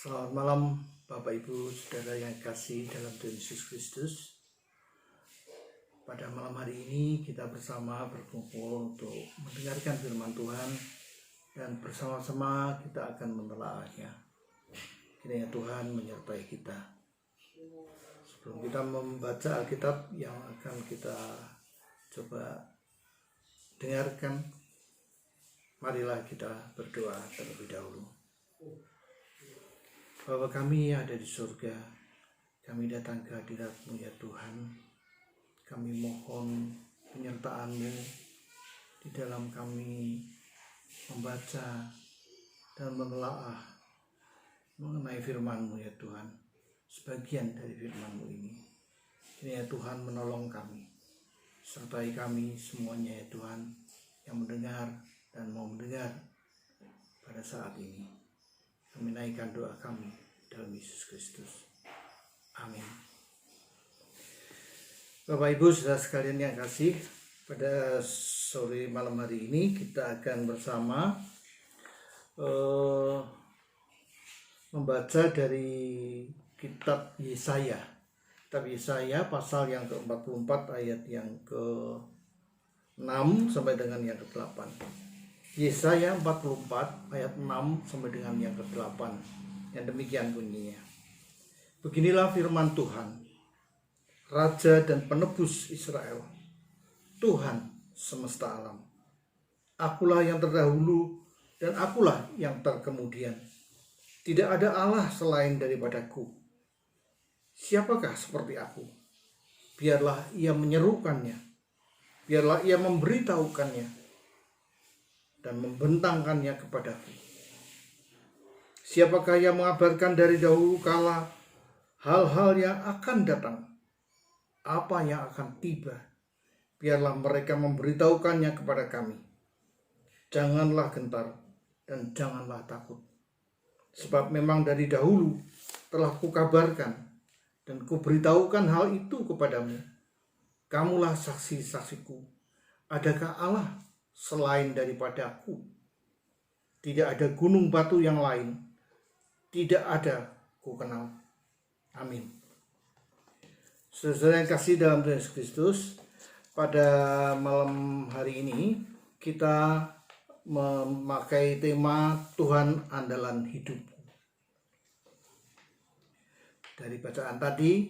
Selamat malam Bapak Ibu Saudara yang kasih dalam Tuhan Yesus Kristus. Pada malam hari ini kita bersama berkumpul untuk mendengarkan firman Tuhan dan bersama-sama kita akan menelaahnya. Kiranya Tuhan menyertai kita. Sebelum kita membaca Alkitab yang akan kita coba dengarkan, marilah kita berdoa terlebih dahulu. Bapa kami yang ada di surga, kami datang ke hadirat-Mu ya Tuhan. Kami mohon penyertaan-Mu di dalam kami membaca dan menelaah mengenai firman-Mu ya Tuhan. Sebagian dari firman-Mu ini, kiranya Tuhan menolong kami, sertai kami semuanya ya Tuhan, yang mendengar dan mau mendengar pada saat ini. Kami naikkan doa kami dalam Yesus Kristus. Amin. Bapak Ibu saudara sekalian yang kasih, pada sore malam hari ini kita akan bersama membaca dari kitab Yesaya. Kitab Yesaya pasal yang ke-44 ayat yang ke-6 sampai dengan yang ke-8. Yesaya 44 ayat 6 sampai dengan yang ke-8. Yang demikian bunyinya. Beginilah firman Tuhan, Raja dan Penebus Israel, Tuhan semesta alam. Akulah yang terdahulu dan akulah yang terkemudian. Tidak ada Allah selain daripadaku. Siapakah seperti aku? Biarlah ia menyerukannya. Biarlah ia memberitahukannya dan membentangkannya kepadaku. Siapakah yang mengabarkan dari dahulu kala hal-hal yang akan datang, apa yang akan tiba? Biarlah mereka memberitahukannya kepada kami. Janganlah gentar dan janganlah takut. Sebab memang dari dahulu telah kukabarkan dan kuberitahukan hal itu kepadamu. Kamulah saksi-saksiku. Adakah Allah selain daripada aku? Tidak ada gunung batu yang lain, tidak ada ku kenal. Amin. Saudara yang kasih dalam Tuhan Yesus Kristus, pada malam hari ini kita memakai tema Tuhan andalan hidupku. Dari bacaan tadi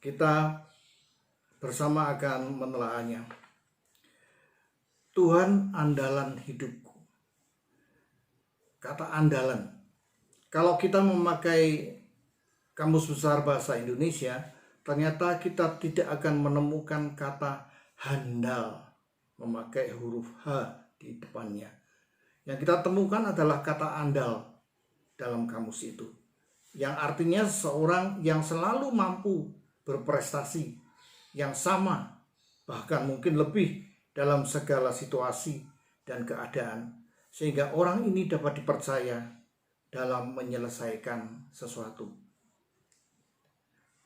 kita bersama akan menelaahnya. Tuhan andalan hidupku. Kata andalan, kalau kita memakai Kamus Besar Bahasa Indonesia, ternyata kita tidak akan menemukan kata handal memakai huruf H di depannya. Yang kita temukan adalah kata andal dalam kamus itu, yang artinya seorang yang selalu mampu berprestasi, yang sama, bahkan mungkin lebih dalam segala situasi dan keadaan, sehingga orang ini dapat dipercaya dalam menyelesaikan sesuatu.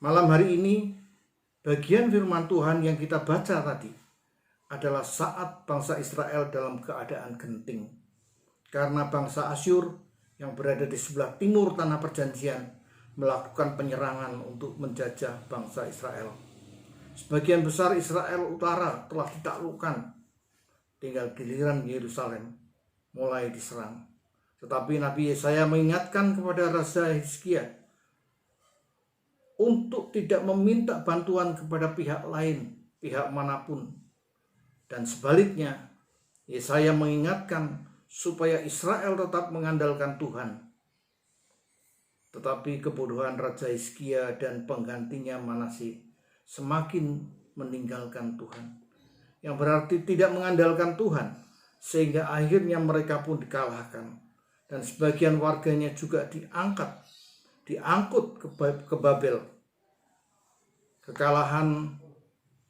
Malam hari ini, bagian firman Tuhan yang kita baca tadi adalah saat bangsa Israel dalam keadaan genting, karena bangsa Asyur yang berada di sebelah timur tanah perjanjian melakukan penyerangan untuk menjajah bangsa Israel. Sebagian besar Israel utara telah ditaklukkan, tinggal giliran Yerusalem mulai diserang. Tetapi Nabi Yesaya mengingatkan kepada Raja Hizkia untuk tidak meminta bantuan kepada pihak lain, pihak manapun. Dan sebaliknya, Yesaya mengingatkan supaya Israel tetap mengandalkan Tuhan. Tetapi kebodohan Raja Hizkia dan penggantinya Manasye semakin meninggalkan Tuhan, yang berarti tidak mengandalkan Tuhan, sehingga akhirnya mereka pun dikalahkan, dan sebagian warganya juga diangkut ke Babel. Kekalahan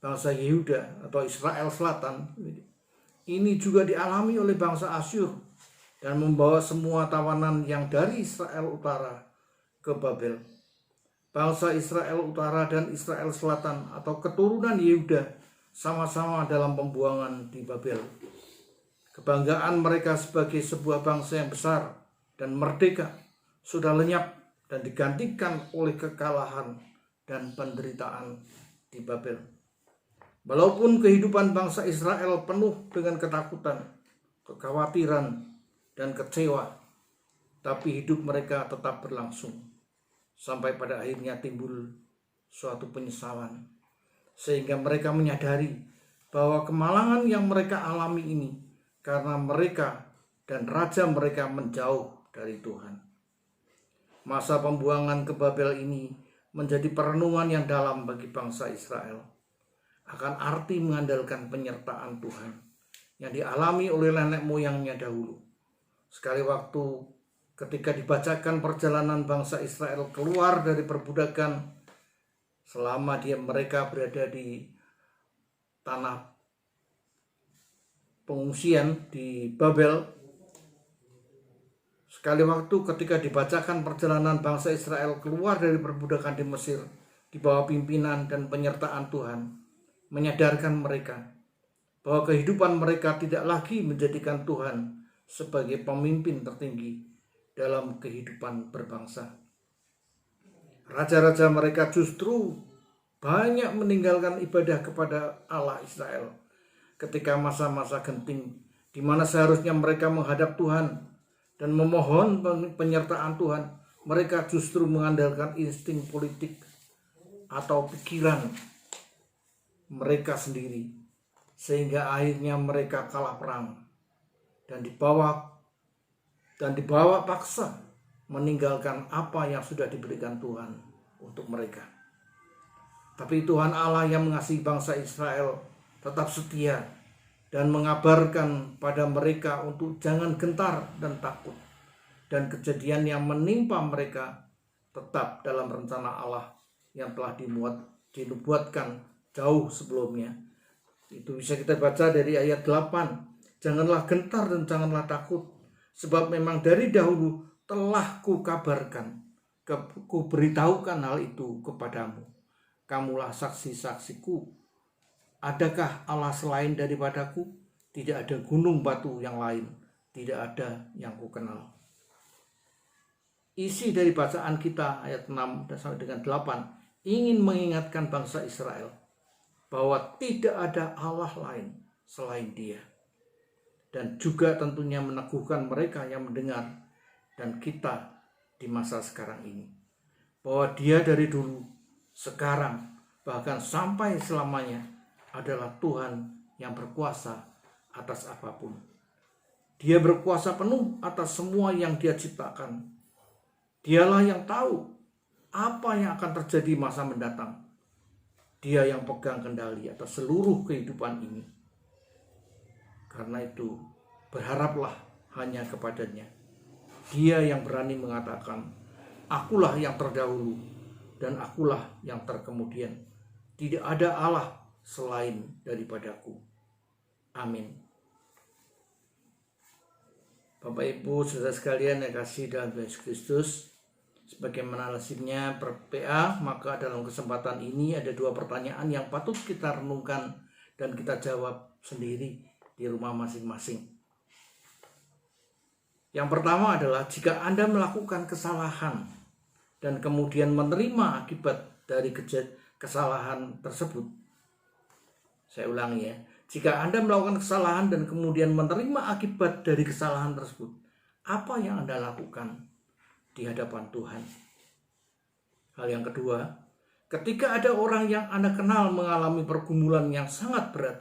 bangsa Yehuda atau Israel Selatan ini juga dialami oleh bangsa Asyur, dan membawa semua tawanan yang dari Israel Utara ke Babel. Bangsa Israel Utara dan Israel Selatan atau keturunan Yehuda sama-sama dalam pembuangan di Babel. Kebanggaan mereka sebagai sebuah bangsa yang besar dan merdeka sudah lenyap dan digantikan oleh kekalahan dan penderitaan di Babel. Walaupun kehidupan bangsa Israel penuh dengan ketakutan, kekhawatiran, dan kecewa, tapi hidup mereka tetap berlangsung sampai pada akhirnya timbul suatu penyesalan, sehingga mereka menyadari bahwa kemalangan yang mereka alami ini karena mereka dan raja mereka menjauh dari Tuhan. Masa pembuangan ke Babel ini menjadi perenungan yang dalam bagi bangsa Israel akan arti mengandalkan penyertaan Tuhan yang dialami oleh nenek moyangnya dahulu. Sekali waktu ketika dibacakan perjalanan bangsa Israel keluar dari perbudakan selama mereka berada di tanah pengungsian di Babel. Sekali waktu ketika dibacakan perjalanan bangsa Israel keluar dari perbudakan di Mesir di bawah pimpinan dan penyertaan Tuhan, menyadarkan mereka bahwa kehidupan mereka tidak lagi menjadikan Tuhan sebagai pemimpin tertinggi dalam kehidupan berbangsa. Raja-raja mereka justru banyak meninggalkan ibadah kepada Allah Israel ketika masa-masa genting di mana seharusnya mereka menghadap Tuhan dan memohon penyertaan Tuhan. Mereka justru mengandalkan insting politik atau pikiran mereka sendiri, sehingga akhirnya mereka kalah perang dan dibawa paksa meninggalkan apa yang sudah diberikan Tuhan untuk mereka. Tapi Tuhan Allah yang mengasihi bangsa Israel tetap setia dan mengabarkan pada mereka untuk jangan gentar dan takut. Dan kejadian yang menimpa mereka tetap dalam rencana Allah yang telah dinubuatkan jauh sebelumnya. Itu bisa kita baca dari ayat 8. Janganlah gentar dan janganlah takut, sebab memang dari dahulu telah kukabarkan, kuberitahukan hal itu kepadamu. Kamulah saksi-saksiku. Adakah Allah selain daripadaku? Tidak ada gunung batu yang lain, tidak ada yang kukenal. Isi dari bacaan kita ayat 6 sampai dengan 8 ingin mengingatkan bangsa Israel bahwa tidak ada Allah lain selain Dia. Dan juga tentunya meneguhkan mereka yang mendengar dan kita di masa sekarang ini bahwa Dia dari dulu, sekarang, bahkan sampai selamanya adalah Tuhan yang berkuasa atas apapun. Dia berkuasa penuh atas semua yang Dia ciptakan. Dialah yang tahu apa yang akan terjadi masa mendatang. Dia yang pegang kendali atas seluruh kehidupan ini. Karena itu, berharaplah hanya kepadanya. Dia yang berani mengatakan, akulah yang terdahulu dan akulah yang terkemudian. Tidak ada Allah selain daripadaku. Amin. Bapak Ibu saudara sekalian yang kasih dalam Yesus Kristus, sebagaimana nasibnya PA, maka dalam kesempatan ini ada 2 pertanyaan yang patut kita renungkan dan kita jawab sendiri di rumah masing-masing. Yang pertama adalah jika Anda melakukan kesalahan dan kemudian menerima akibat dari kesalahan tersebut. Saya ulangi ya, jika Anda melakukan kesalahan dan kemudian menerima akibat dari kesalahan tersebut, apa yang Anda lakukan di hadapan Tuhan? Hal yang kedua, ketika ada orang yang Anda kenal mengalami pergumulan yang sangat berat,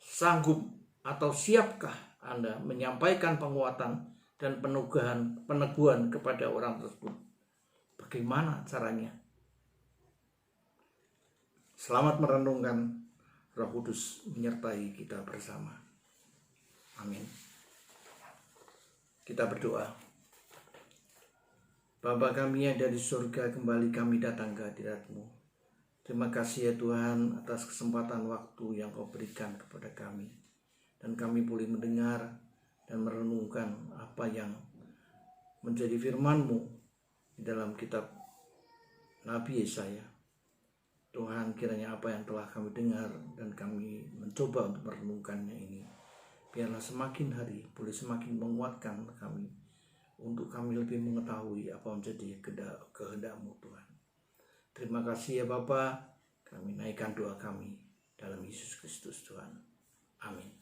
sanggup atau siapkah Anda menyampaikan penguatan dan peneguhan kepada orang tersebut? Bagaimana caranya? Selamat merenungkan. Roh Kudus menyertai kita bersama. Amin. Kita berdoa. Bapa kami yang dari surga, kembali kami datang ke hadirat-Mu. Terima kasih ya Tuhan atas kesempatan waktu yang Kau berikan kepada kami. Dan kami boleh mendengar dan merenungkan apa yang menjadi firman-Mu di dalam kitab Nabi Yesaya. Tuhan, kiranya apa yang telah kami dengar dan kami mencoba untuk merenungkannya ini, biarlah semakin hari boleh semakin menguatkan kami untuk kami lebih mengetahui apa menjadi kehendak-Mu Tuhan. Terima kasih ya Bapa, kami naikkan doa kami dalam Yesus Kristus Tuhan. Amin.